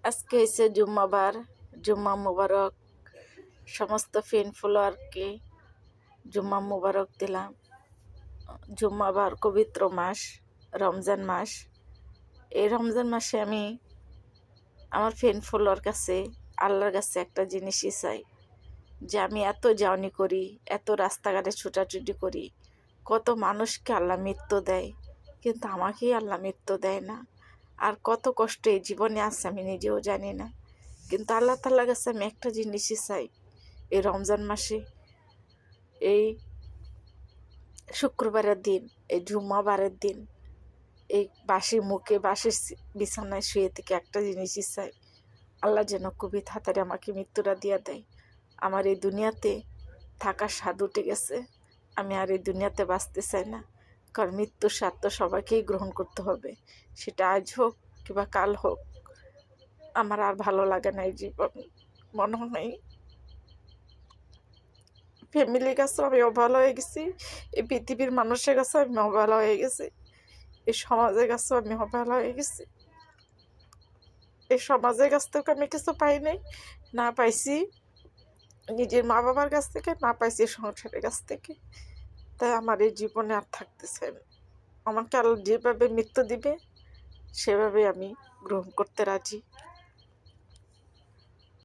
আজকে হয়েছে জুম্মাবার। জুম্মা মুবারক। সমস্ত ফ্রেন্ড ফলোয়ারকে জুম্মা মুবারক দিলাম। জুম্মাবার পবিত্র মাস, রমজান মাস। এই রমজান মাসে আমি আমার ফ্রেন্ড ফলোয়ার কাছে, আল্লাহর কাছে একটা জিনিসই চাই, যে আমি এত জার্নি করি, এত রাস্তাঘাটে ছুটাছুটি করি, কত মানুষকে আল্লাহ মৃত্যু দেয়, কিন্তু আমাকেই আল্লাহ মৃত্যু দেয় না। আর কত কষ্ট এই জীবনে আছে আমি নিজেও জানি না, কিন্তু আল্লাহ তাআলার কাছে আমি একটা জিনিসই চাই, এই রমজান মাসে, এই শুক্রবারের দিন, এই জুম্মাবারের দিন, এই বাসি মুখে বাসি বিছানায় শুয়ে থেকে একটা জিনিসই চাই, আল্লাহ যেন খুবই তাড়াতাড়ি আমাকে মৃত্যুটা দিয়ে দেয়। আমার এই দুনিয়াতে থাকার স্বাদ উঠে গেছে, আমি আর এই দুনিয়াতে বাঁচতে চাই না। কারণ মৃত্যুর স্বাদ তো সবাইকেই গ্রহণ করতে হবে, সেটা আজ হোক কিংবা কাল হোক। আমার আর ভালো লাগে না এই জীবন। মনে হয় ফ্যামিলির কাছে আমি অবহেলা হয়ে গেছি, এই পৃথিবীর মানুষের কাছে আমি অবহেলা হয়ে গেছি, এই সমাজের কাছেও আমি অবহেলা হয়ে গেছি। এই সমাজের কাছ থেকে আমি কিছু পাই নাই, না পাইছি নিজের মা বাবার কাছ থেকে, না পাইছি সংসারের কাছ থেকে। তাই আমার এই জীবনে আর থাকতে চাই না। আমাকে আল্লাহ যেভাবে মৃত্যু দিবে সেভাবে আমি গ্রহণ করতে রাজি।